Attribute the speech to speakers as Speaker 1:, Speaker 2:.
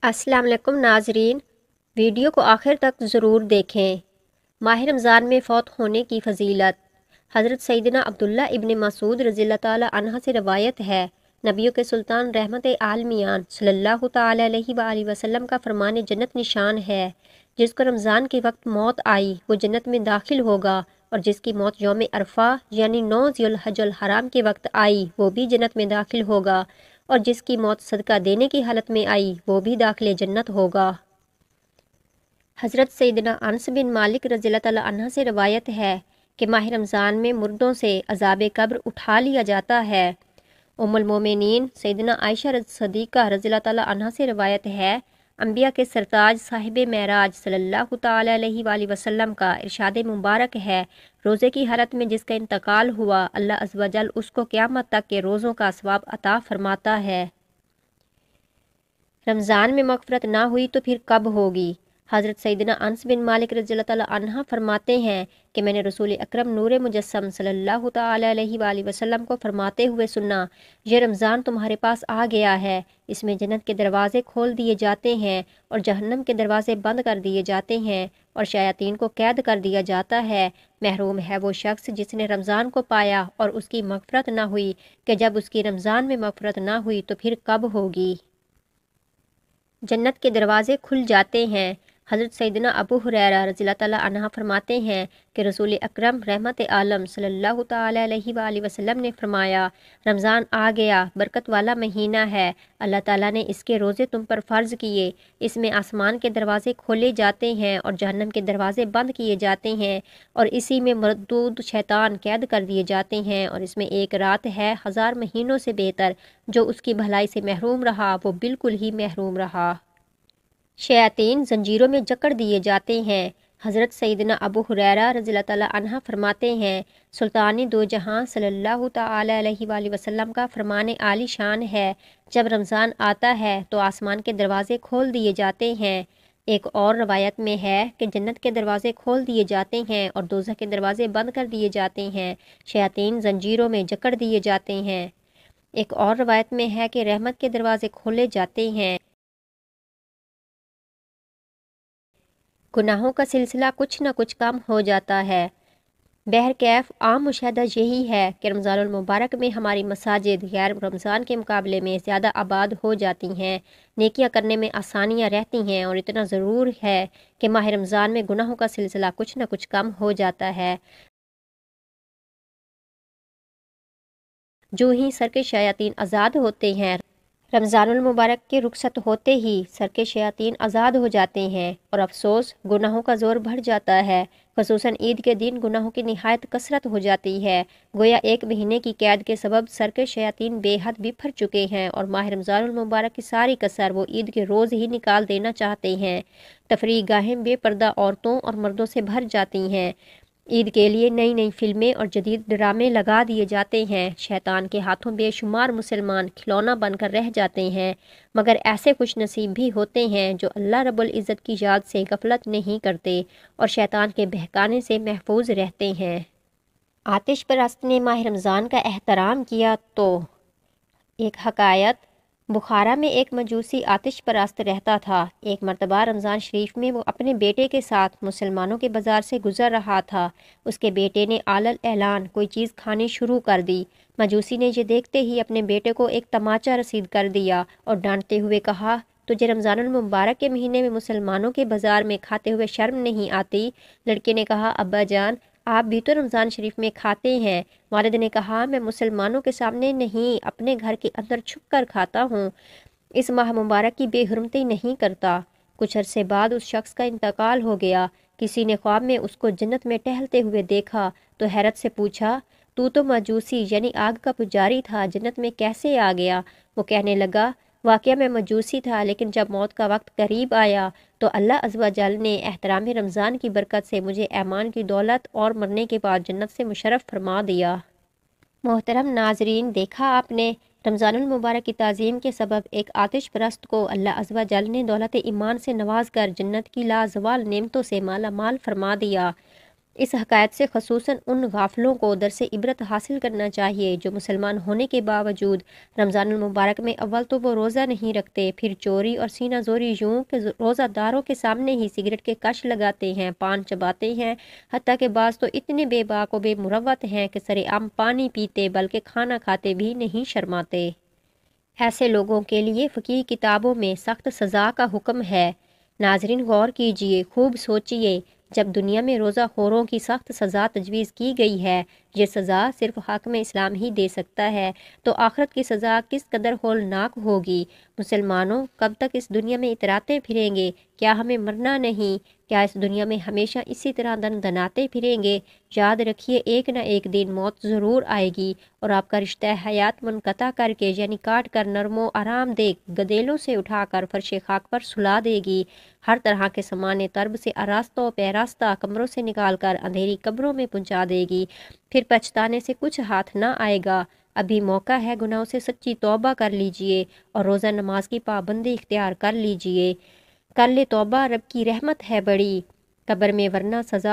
Speaker 1: السلام علیکم ناظرین، ویڈیو کو آخر تک ضرور دیکھیں۔ ماہ رمضان میں فوت ہونے کی فضیلت۔ حضرت سیدنا عبداللہ ابن مسعود رضی اللہ تعالیٰ عنہ سے روایت ہے، نبیوں کے سلطان رحمت عالمیان صلی اللہ تعالیٰ علیہ وآلہ وسلم کا فرمان جنت نشان ہے، جس کو رمضان کے وقت موت آئی وہ جنت میں داخل ہوگا، اور جس کی موت یوم عرفہ یعنی 9 ذی الحج الحرام کے وقت آئی وہ بھی جنت میں داخل ہوگا، اور جس کی موت صدقہ دینے کی حالت میں آئی وہ بھی داخل جنت ہوگا۔ حضرت سیدنا انس بن مالک رضی اللہ تعالیٰ عنہ سے روایت ہے کہ ماہ رمضان میں مردوں سے عذاب قبر اٹھا لیا جاتا ہے۔ ام المومنین سیدنا عائشہ صدیقہ رضی اللہ تعالیٰ عنہ سے روایت ہے، انبیاء کے سرتاج صاحب معراج صلی اللہ تعالیٰ علیہ وآلہ وسلم کا ارشاد مبارک ہے، روزے کی حالت میں جس کا انتقال ہوا اللہ عز و جل اس کو قیامت تک کے روزوں کا ثواب عطا فرماتا ہے۔ رمضان میں مغفرت نہ ہوئی تو پھر کب ہوگی؟ حضرت سیدنا انس بن مالک رضی اللہ تعالیٰ عنہ فرماتے ہیں کہ میں نے رسول اکرم نور مجسم صلی اللہ تعالیٰ علیہ وآلہ وسلم کو فرماتے ہوئے سنا، یہ رمضان تمہارے پاس آ گیا ہے، اس میں جنت کے دروازے کھول دیے جاتے ہیں اور جہنم کے دروازے بند کر دیے جاتے ہیں اور شیاطین کو قید کر دیا جاتا ہے۔ محروم ہے وہ شخص جس نے رمضان کو پایا اور اس کی مغفرت نہ ہوئی، کہ جب اس کی رمضان میں مغفرت نہ ہوئی تو پھر کب ہوگی؟ جنت کے دروازے کھل جاتے ہیں۔ حضرت سیدنا ابو ہریرہ رضی اللہ تعالیٰ عنہ فرماتے ہیں کہ رسول اکرم رحمت عالم صلی اللہ تعالیٰ علیہ وآلہ وسلم نے فرمایا، رمضان آ گیا، برکت والا مہینہ ہے، اللہ تعالیٰ نے اس کے روزے تم پر فرض کیے، اس میں آسمان کے دروازے کھولے جاتے ہیں اور جہنم کے دروازے بند کیے جاتے ہیں، اور اسی میں مردود شیطان قید کر دیے جاتے ہیں، اور اس میں ایک رات ہے 1000 مہینوں سے بہتر، جو اس کی بھلائی سے محروم رہا وہ بالکل ہی محروم رہا۔ شیاطین زنجیروں میں جکڑ دیے جاتے ہیں۔ حضرت سیدنا ابو ہریرہ رضی اللہ تعالیٰ عنہ فرماتے ہیں، سلطان دو جہاں صلی اللہ تعالیٰ علیہ وآلہ وسلم کا فرمان عالی شان ہے، جب رمضان آتا ہے تو آسمان کے دروازے کھول دیے جاتے ہیں۔ ایک اور روایت میں ہے کہ جنت کے دروازے کھول دیے جاتے ہیں اور دوزخ کے دروازے بند کر دیے جاتے ہیں، شیاطین زنجیروں میں جکڑ دیے جاتے ہیں۔ ایک اور روایت میں ہے کہ رحمت کے دروازے کھولے جاتے ہیں۔ گناہوں کا سلسلہ کچھ نہ کچھ کم ہو جاتا ہے۔ بہرکیف عام مشاہدہ یہی ہے کہ رمضان المبارک میں ہماری مساجد غیر رمضان کے مقابلے میں زیادہ آباد ہو جاتی ہیں، نیکیاں کرنے میں آسانیاں رہتی ہیں، اور اتنا ضرور ہے کہ ماہ رمضان میں گناہوں کا سلسلہ کچھ نہ کچھ کم ہو جاتا ہے۔ جو ہی سر کے شیاطین آزاد ہوتے ہیں، رمضان المبارک کے رخصت ہوتے ہی سر کے شیاطین آزاد ہو جاتے ہیں، اور افسوس گناہوں کا زور بڑھ جاتا ہے، خصوصاً عید کے دن گناہوں کی نہایت کثرت ہو جاتی ہے، گویا 1 مہینے کی قید کے سبب سر کے شیاطین بے حد بپھر چکے ہیں، اور ماہ رمضان المبارک کی ساری کسر وہ عید کے روز ہی نکال دینا چاہتے ہیں۔ تفریح گاہیں بے پردہ عورتوں اور مردوں سے بھر جاتی ہیں، عید کے لیے نئی نئی فلمیں اور جدید ڈرامے لگا دیے جاتے ہیں، شیطان کے ہاتھوں بے شمار مسلمان کھلونا بن کر رہ جاتے ہیں، مگر ایسے خوش نصیب بھی ہوتے ہیں جو اللہ رب العزت کی یاد سے غفلت نہیں کرتے اور شیطان کے بہکانے سے محفوظ رہتے ہیں۔ آتش پرست نے ماہ رمضان کا احترام کیا تو ایک حکایت، بخارا میں ایک مجوسی آتش پرست رہتا تھا۔ ایک مرتبہ رمضان شریف میں وہ اپنے بیٹے کے ساتھ مسلمانوں کے بازار سے گزر رہا تھا، اس کے بیٹے نے علل اعلان کوئی چیز کھانی شروع کر دی۔ مجوسی نے یہ دیکھتے ہی اپنے بیٹے کو ایک تماچا رسید کر دیا اور ڈانٹتے ہوئے کہا، تجھے رمضان المبارک کے مہینے میں مسلمانوں کے بازار میں کھاتے ہوئے شرم نہیں آتی؟ لڑکے نے کہا، ابا جان آپ بھی تو رمضان شریف میں کھاتے ہیں۔ والد نے کہا، میں مسلمانوں کے سامنے نہیں اپنے گھر کے اندر چھپ کر کھاتا ہوں، اس ماہ مبارک کی بے حرمتی نہیں کرتا۔ کچھ عرصے بعد اس شخص کا انتقال ہو گیا۔ کسی نے خواب میں اس کو جنت میں ٹہلتے ہوئے دیکھا تو حیرت سے پوچھا، تو مجوسی یعنی آگ کا پجاری تھا، جنت میں کیسے آ گیا؟ وہ کہنے لگا، واقعہ میں مجوسی تھا، لیکن جب موت کا وقت قریب آیا تو اللہ عز و جل نے احترام رمضان کی برکت سے مجھے ایمان کی دولت اور مرنے کے بعد جنت سے مشرف فرما دیا۔ محترم ناظرین، دیکھا آپ نے، رمضان المبارک کی تعظیم کے سبب ایک آتش پرست کو اللہ عز و جل نے دولت ایمان سے نواز کر جنت کی لازوال نعمتوں سے مالا مال فرما دیا۔ اس حکایت سے خصوصاً ان غافلوں کو درس عبرت حاصل کرنا چاہیے جو مسلمان ہونے کے باوجود رمضان المبارک میں اول تو وہ روزہ نہیں رکھتے، پھر چوری اور سینہ زوری یوں کہ روزہ داروں کے سامنے ہی سگریٹ کے کش لگاتے ہیں، پان چباتے ہیں، حتیٰ کہ بعض تو اتنے بے باک و بے مروت ہیں کہ سر عام پانی پیتے بلکہ کھانا کھاتے بھی نہیں شرماتے۔ ایسے لوگوں کے لیے فقہی کتابوں میں سخت سزا کا حکم ہے۔ ناظرین غور کیجئے، خوب سوچئے، جب دنیا میں روزہ خوروں کی سخت سزا تجویز کی گئی ہے، یہ سزا صرف حاکم اسلام ہی دے سکتا ہے، تو آخرت کی سزا کس قدر ہولناک ہوگی۔ مسلمانوں، کب تک اس دنیا میں اتراتے پھریں گے؟ کیا ہمیں مرنا نہیں؟ کیا اس دنیا میں ہمیشہ اسی طرح دناتے پھریں گے؟ یاد رکھیے، ایک نہ ایک دن موت ضرور آئے گی اور آپ کا رشتہ حیات منقطع کر کے یعنی کاٹ کر نرم و آرام دہ گدیلوں سے اٹھا کر فرش خاک پر سلا دے گی، ہر طرح کے سامان طرب سے آراستہ و پیراستہ کمروں سے نکال کر اندھیری قبروں میں پہنچا دے گی، پھر پچھتانے سے کچھ ہاتھ نہ آئے گا۔ ابھی موقع ہے، گناہوں سے سچی توبہ کر لیجئے اور روزہ نماز کی پابندی اختیار کر لیجئے۔ کر لے توبہ، رب کی رحمت ہے بڑی، قبر میں ورنہ سزا